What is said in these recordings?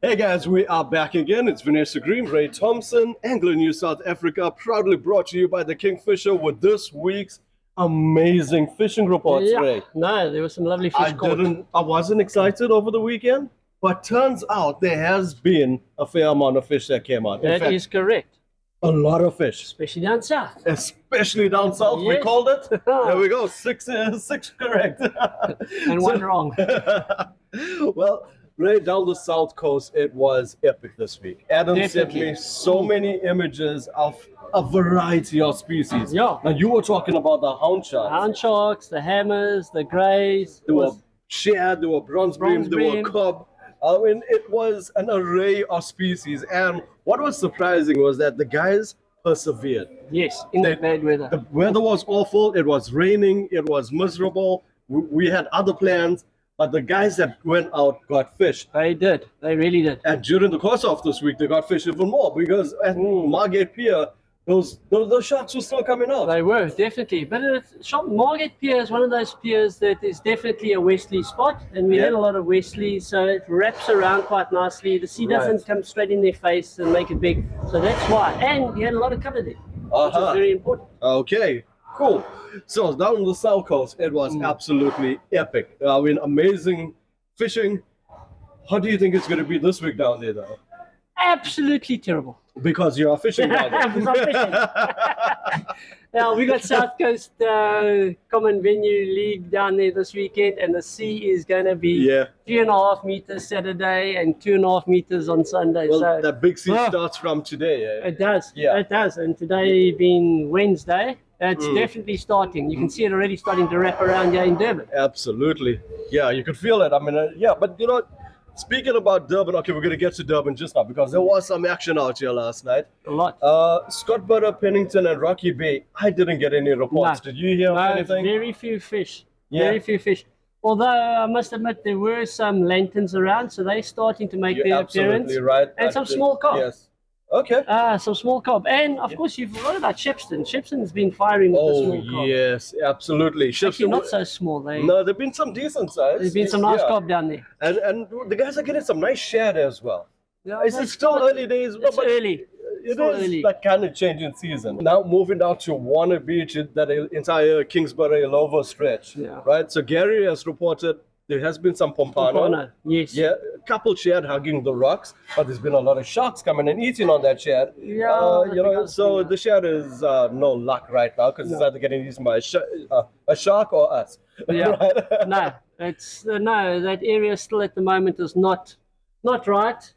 Hey guys, we are back again. It's Vanessa Green, Ray Thompson, Anglo New South Africa, proudly brought to you by the Kingfisher with this week's amazing fishing reports, Ray. No, there was some lovely fish caught. I wasn't excited over the weekend, but turns out there has been a fair amount of fish that came out. That is correct. A lot of fish. Especially down south. Especially down south, we Yes. called it. There we go, six correct. And one wrong. Well, right down the south coast, it was epic this week. Adam sent Definitely. me so many images of a variety of species. Yeah. Now you were talking about the hound sharks. Hound sharks, the hammers, the greys. There were shad, there were bronze bream, there were bream. cob. I mean, it was an array of species. And what was surprising was that the guys persevered. Yes, in the bad weather. The weather was awful. It was raining. It was miserable. We had other plans. But the guys that went out got fish. They did. They really did. And during the course of this week, they got fish even more because at Margate Pier, those sharks were still coming out. They were, definitely. But Margate Pier is one of those piers that is definitely a westerly spot. And we had a lot of westerly, so it wraps around quite nicely. The sea doesn't come straight in their face and make it big. So that's why. And you had a lot of cover there, which is very important. Okay, cool. So down the south coast, it was absolutely epic. I mean, amazing fishing. How do you think it's going to be this week down there, though? Absolutely terrible. Because you are fishing down there. Because I'm fishing. Now, we got South Coast Common Venue League down there this weekend, and the sea is going to be 3.5 meters Saturday and 2.5 meters on Sunday. Well, so that big sea starts from today. Eh? it does. Yeah. It does. And today being Wednesday, it's definitely starting. You can see it already starting to wrap around here in Durban. Absolutely. Yeah, you could feel it. I mean, but you know, speaking about Durban, okay, we're going to get to Durban just now because there was some action out here last night. A lot. Scott Butter, Pennington, and Rocky Bay. I didn't get any reports. No. Did you hear anything? Very few fish. Yeah. Very few fish. Although I must admit there were some lanterns around, so they're starting to make You're their absolutely appearance. right. And some small carp. Yes. Okay. Some small carp. And of course you've heard about Shepston. Shepston's been firing with the small carp. Yes, absolutely. Actually not so small. No, there've been some decent size. There's been some nice carp down there. And the guys are getting some nice shad as well. Yeah, It's still early days. It's early. It is that kind of changing season. Now moving down to Warner Beach, that entire Kingsbury Illovo stretch, right? So Gary has reported there has been some pompano. Yes. Yeah, a couple shad hugging the rocks, but there's been a lot of sharks coming and eating on that shad. Yeah, you know, so the shad is no luck right now because it's either getting eaten by a shark or us. Yeah. Right? No, it's no. That area still at the moment is not right.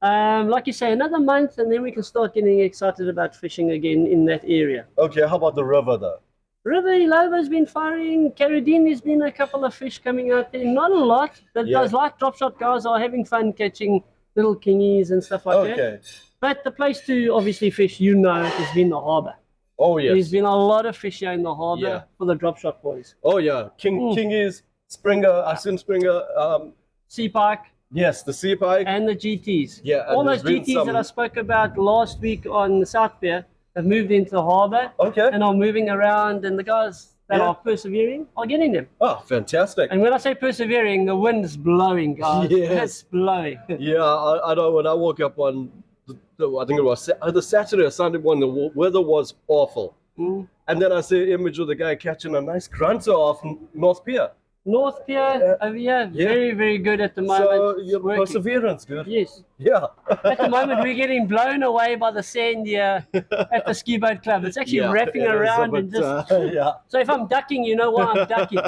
Like you say, another month, and then we can start getting excited about fishing again in that area. Okay, how about the river though? River Ilovo's been firing. Carradine, there's been a couple of fish coming out there. Not a lot, but those light drop shot guys are having fun catching little kingies and stuff like that. But the place to obviously fish, has been the harbour. Oh yes. There's been a lot of fish here in the harbour for the drop shot boys. Oh yeah, kingies, Springer, I've seen Springer. Sea pike. Yes, the sea pike. And the GTs. Yeah. All those GTs that I spoke about last week on the South Pier have moved into the harbour. Okay. And are moving around, and the guys that are persevering are getting them. Oh, fantastic. And when I say persevering, the wind is blowing, guys. Yes. It's blowing. Yeah, I know when I woke up on, I think it was either Saturday or Sunday morning, the weather was awful. And then I see an image of the guy catching a nice grunter off North Pier. North Pier, very, very good at the moment. So your perseverance, dude. Yes. Yeah. At the moment, we're getting blown away by the sand here at the ski boat club. It's actually wrapping around and just. So if I'm ducking, you know why I'm ducking.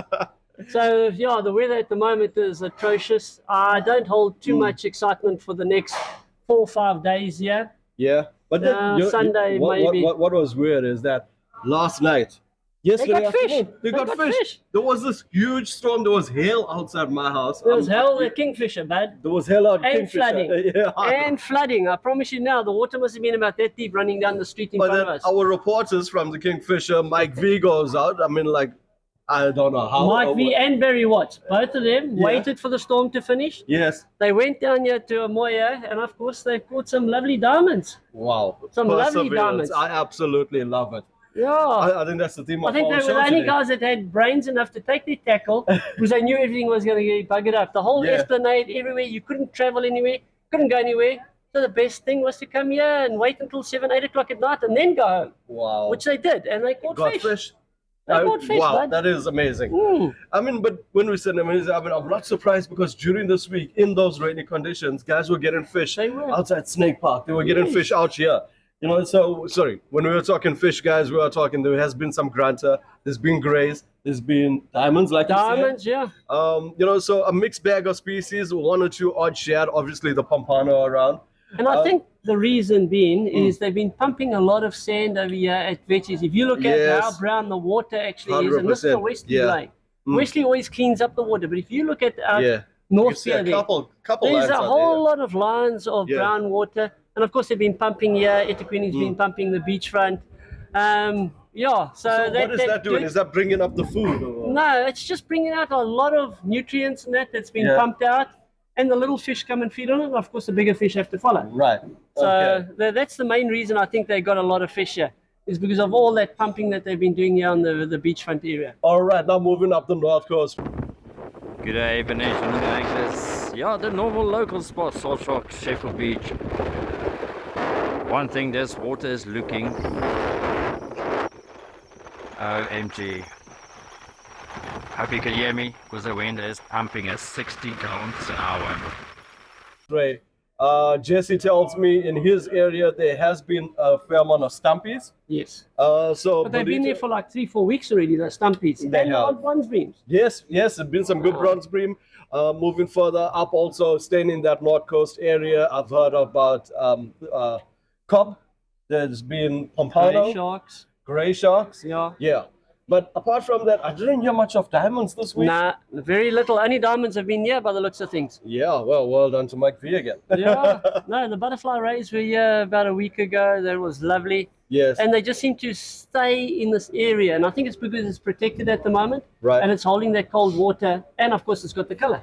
So the weather at the moment is atrocious. I don't hold too much excitement for the next 4 or 5 days here. Yeah, but then Sunday maybe. What was weird is that last night. Yesterday afternoon, they got fish. There was this huge storm. There was hail outside my house. There was hell at Kingfisher, bud. There was hell out and Kingfisher. Flooding. And flooding. I promise you now, the water must have been about that deep running down the street in front of us. Our reporters from the Kingfisher, Mike V goes out. I mean, like, I don't know how. Mike V and Barry Watts, both of them waited for the storm to finish. Yes. They went down here to Amoya, and of course they caught some lovely diamonds. Wow. Some lovely diamonds. I absolutely love it. Yeah. I think that's the theme of our show I think they were the only guys that had brains enough to take their tackle because they knew everything was going to get buggered up. The whole esplanade, everywhere, you couldn't travel anywhere. couldn't go anywhere. So the best thing was to come here and wait until 7, 8 o'clock at night and then go home, Wow. which they did, and they caught Got fish. fish. They caught fish, Wow, bud. that is amazing. Mm. I mean, but when we said amazing, I mean, I'm not surprised because during this week, in those rainy conditions, guys were getting fish They were. outside Snake Park. They were getting Yes. fish out here. You know, so, sorry, when we were talking fish, guys, we were talking, there has been some grunter, there's been grays, there's been diamonds, like Diamonds, you yeah. said. You know, so a mixed bag of species, one or two odd shad, obviously the pompano around. And I think the reason being is they've been pumping a lot of sand over here at Vetches. If you look at Yes. how brown the water actually is, and this is a 100%, Wesley yeah. lake. Wesley always cleans up the water, but if you look at Yeah. You North see a here, there, couple there's lines a out whole lot of lines of Yeah. brown water. And of course, they've been pumping here. Etaquini's been pumping the beachfront. Yeah, so there. So what is that doing? Is that bringing up the food? Or? No, it's just bringing out a lot of nutrients and that's been Yeah. pumped out. And the little fish come and feed on it. And of course, the bigger fish have to follow. Right. So Okay. that's the main reason I think they got a lot of fish here, is because of all that pumping that they've been doing here on the beachfront area. All right, now moving up the north coast. Good day, Venetian anglers. Yeah, the normal local spot, Salt Rock, Sheffield Beach. One thing, this water is looking OMG. Hope you can hear me because the wind is pumping at 60 kilometers an hour. Right. Jesse tells me in his area there has been a fair amount of stumpies. Yes. So, But they've been there for like 3-4 weeks already, the stumpies. They And the have. odd bronze beams. Yes, there's been some good bronze bream. Moving further up, also staying in that north coast area, I've heard about cob. There's been pompano, Gray sharks. gray sharks. Yeah. Yeah. But apart from that, I didn't hear much of diamonds this week. Nah, very little. Only diamonds have been here by the looks of things. Yeah, well done to Mike V again. Yeah. No, the butterfly rays were here about a week ago. That was lovely. Yes. And they just seem to stay in this area. And I think it's because it's protected at the moment. Right. And it's holding that cold water. And of course, it's got the color.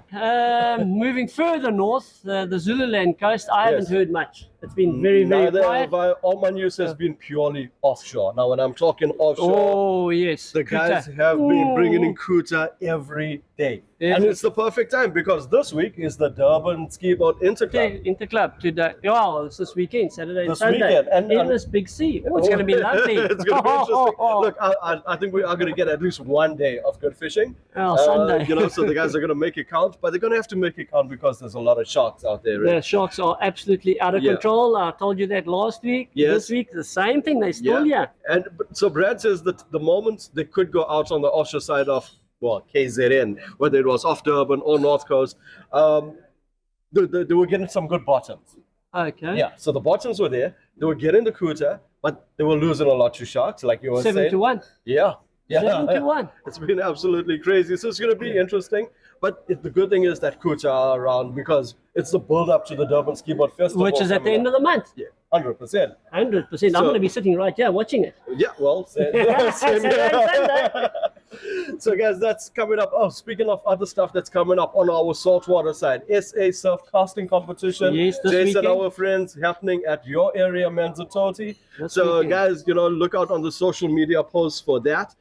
Moving further north, the Zululand coast, I haven't Yes. heard much. It's been very, very Neither quiet. have I. All my news has been purely offshore. Now, when I'm talking offshore, Oh, yes. the guys Kuta. have been bringing in Ooh. Kuta every day. Yeah. And it's the perfect time because this week is the Durban Ski Boat Interclub. Interclub today. Well, it's this weekend, Saturday and This Sunday. weekend, and- in and- this big sea. Oh, it's going to be lovely. It's going to be interesting. Look, I think we are going to get at least one day of good fishing. Oh, Sunday. You know, so the guys are going to make it count, but they're going to have to make it count because there's a lot of sharks out there. The sharks are absolutely out of Yeah. control. I told you that last week. Yes. This week, the same thing. They're still here. So Brad says that the moment they could go out on the offshore side of, well, KZN, whether it was off Durban or North Coast, they were getting some good bottoms. Okay. Yeah, so the bottoms were there. They were getting the Kuta, but they were losing a lot to sharks, like you were 7 saying. to 1. Yeah. 7 to 1. It's been absolutely crazy. So it's going to be interesting. But the good thing is that Kuta are around because it's the build up to the Durban Ski Boat Festival. Which is at the end of the month. Yeah, 100%. 100%. So- I'm going to be sitting right here watching it. Yeah, well, same Saturday here. and Sunday. So, guys, that's coming up. Oh, speaking of other stuff that's coming up on our saltwater side, SA Surf Casting Competition. Yes, this Jason, weekend. our friends, happening at your area, Manzatoti. This So, weekend. guys, look out on the social media posts for that.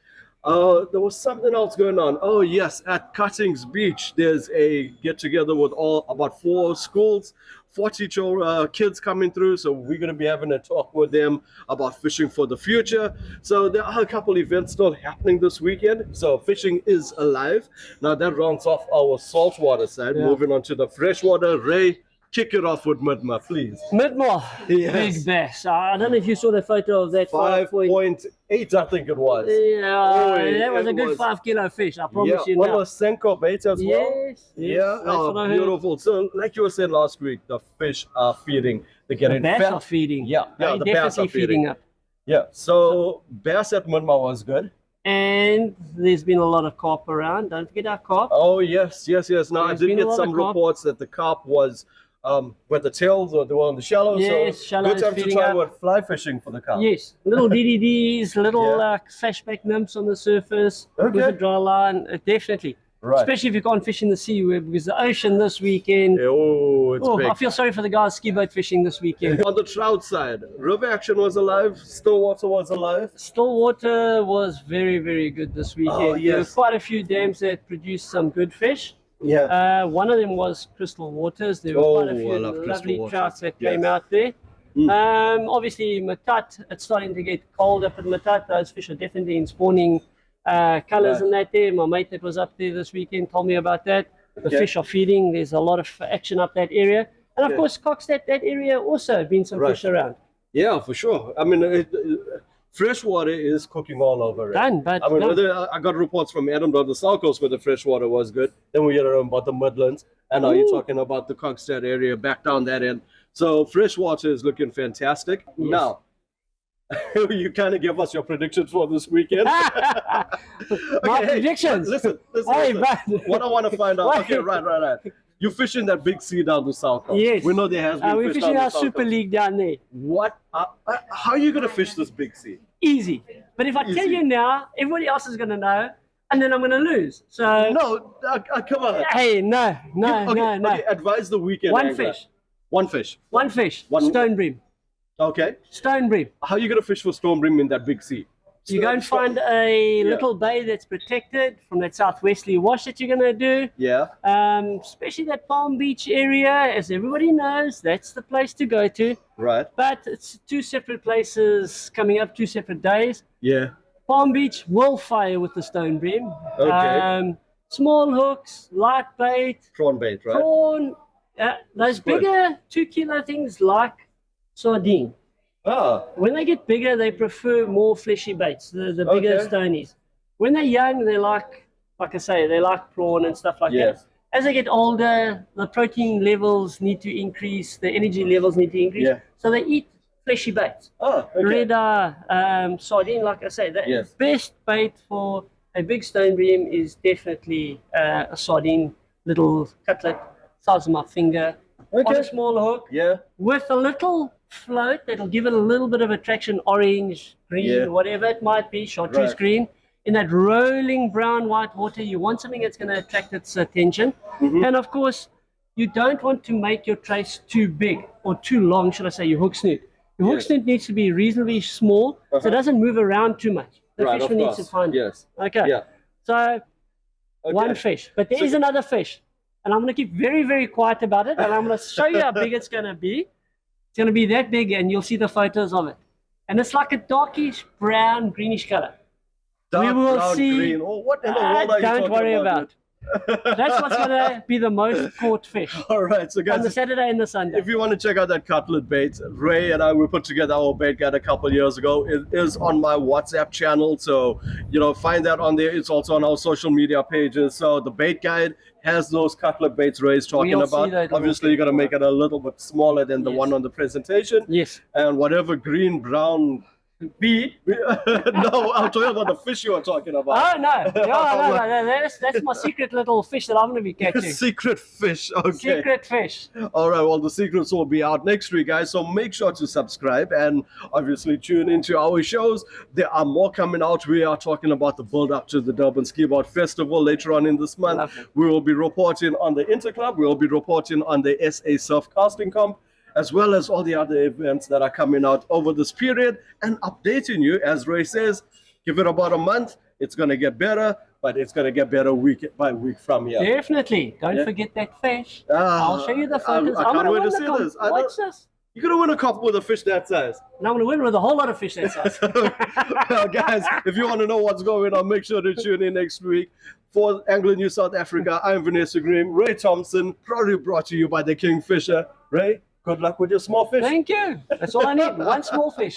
There was something else going on. Oh, yes, at Cuttings Beach, there's a get-together with about 4 schools, 40 kids coming through. So we're going to be having a talk with them about fishing for the future. So there are a couple events still happening this weekend. So fishing is alive. Now that rounds off our saltwater side. Yeah. Moving on to the freshwater. Ray, kick it off with Midma, please. Midmore. Yes. Big bass. I don't know if you saw the photo of that 5.8, I think it was. Yeah, that was it a good was- 5 kilo fish. I promise you one now. was Senko bait as well. Yes. Yeah, That's what I heard. beautiful. So, like you were saying last week, the fish are feeding. They're The getting bass fat. are feeding. Yeah, They're the bass are definitely feeding. feeding up. Yeah, so bass at Midma was good. And there's been a lot of carp around. Don't forget our carp. Oh, yes. Now, I There's did been a get lot some of carp. reports that the carp was where the tails or they were on the shallow. Yes, so shallow good is time to feeding try up. with fly fishing for the carp. Yes, little DDDs, little Yeah. flashback nymphs on the surface Okay. with a dry line. Definitely. Right. Especially if you can't fish in the sea, because the ocean this weekend. Oh, it's Oh, big. I feel sorry for the guys ski boat fishing this weekend. On the trout side, river action was alive, Stillwater was alive. Stillwater was very, very good this weekend. Oh, There were yes. quite a few dams that produced some good fish. Yeah. One of them was crystal waters. There were quite a Oh, few I love crystal lovely waters. trouts that Yes. came out there. Mm. Obviously, Matat, it's starting to get cold up at Matat. Those fish are definitely in spawning colors Right. and that there. My mate that was up there this weekend told me about that. The Okay. fish are feeding. There's a lot of action up that area. And of Yeah. course, Coxted, that area also been some Right. fish around. Yeah, for sure. I mean, fresh water is cooking all over it. Done, but I mean, done. I got reports from Edinburgh, the South Coast, where the fresh water was good. Then we hear about the Midlands, and now you're Ooh. talking about the Coxted area back down that end. So fresh water is looking fantastic. Yes. Now, you kind of give us your predictions for this weekend. My Okay, hey, predictions. Listen. Hey, listen. but- What I want to find out. Wait. Okay, right. You're fishing that big sea down the South Coast. Yes. We know there has been We're fish fishing down our the South Super Coast. League down there. What? How are you going to fish this big sea? Easy. But if I tell Easy. you now, everybody else is going to know, and then I'm going to lose. So, No, come on. hey, no. Okay, advise the weekend One angler. fish. One fish. One fish. One- Stone bream. Okay. Stone bream. How are you going to fish for storm bream in that big sea? You go and find a Yeah. little bay that's protected from that southwesterly wash that you're going to do. Yeah. Especially that Palm Beach area, as everybody knows, that's the place to go to. Right. But it's two separate places coming up, 2 separate days. Yeah. Palm Beach will fire with the stone bream. Okay. Small hooks, light bait, Prawn bait, right? prawn. Those Squid. bigger 2-kilo things like sardine. Ah. When they get bigger, they prefer more fleshy baits, the bigger Okay. stonies. When they're young, they like I say, they like prawn and stuff like Yes. that. As they get older, the protein levels need to increase, the energy levels need to increase. Yeah. So they eat fleshy baits. Ah. Okay. Red sardine, like I say, the Yes. best bait for a big stone bream is definitely a sardine, little cutlet, size of my finger, on Okay. a small hook, Yeah. with a little float that'll give it a little bit of attraction, orange, green, Yeah. whatever it might be, chartreuse Right. green. In that rolling brown white water, you want something that's going to attract its attention. Mm-hmm. And of course, you don't want to make your trace too big or too long, should I say, your hook snoot. Your hook Yes. snoot needs to be reasonably small so Uh-huh. it doesn't move around too much. The Right, fisherman of needs to course. find it. Yes. Okay. Yeah. So one Okay. fish, but there So- is another fish, and I'm going to keep very, very quiet about it, and I'm going to show you how big it's going to be. It's going to be that big, and you'll see the photos of it. And it's like a darkish brown, greenish color. Dark will brown, see- green. Oh, what in the world are you Don't talking worry about dude? That's what's going to be the most caught fish All right, so on the guys, Saturday and the Sunday. if you want to check out that cutlet bait, Ray and I, we put together our bait guide a couple years ago. It is on my WhatsApp channel, so find that on there. It's also on our social media pages. So the bait guide has those cutlet baits Ray's talking We'll see about. that little Obviously, you got to make it a little bit smaller than the Yes. one on the presentation. Yes. And whatever green, brown bead. No, I'm talking about the fish you were talking about. Oh, no. No. That's my secret little fish that I'm going to be catching. Secret fish. Okay. Secret fish. All right, well, the secrets will be out next week, guys. So make sure to subscribe and obviously tune into our shows. There are more coming out. We are talking about the build up to the Durban Skiboard Festival later on in this month. Lovely. We will be reporting on the Interclub. We will be reporting on the SA Surf Casting Comp, as well as all the other events that are coming out over this period, and updating you, as Ray says, give it about a month. It's going to get better, but it's going to get better week by week from here. Definitely. Don't Yeah. forget that fish. Ah, I'll show you the photos. I I'm can't gonna wait win to the see comp. this. I Watch don't- this. You're going to win a cup with a fish that size. And I'm going to win with a whole lot of fish that size. Well, guys, if you want to know what's going on, make sure to tune in next week. For Angler New South Africa, I'm Vanessa Green, Ray Thompson, proudly brought to you by the Kingfisher. Ray, good luck with your small fish. Thank you. That's all I need. One small fish.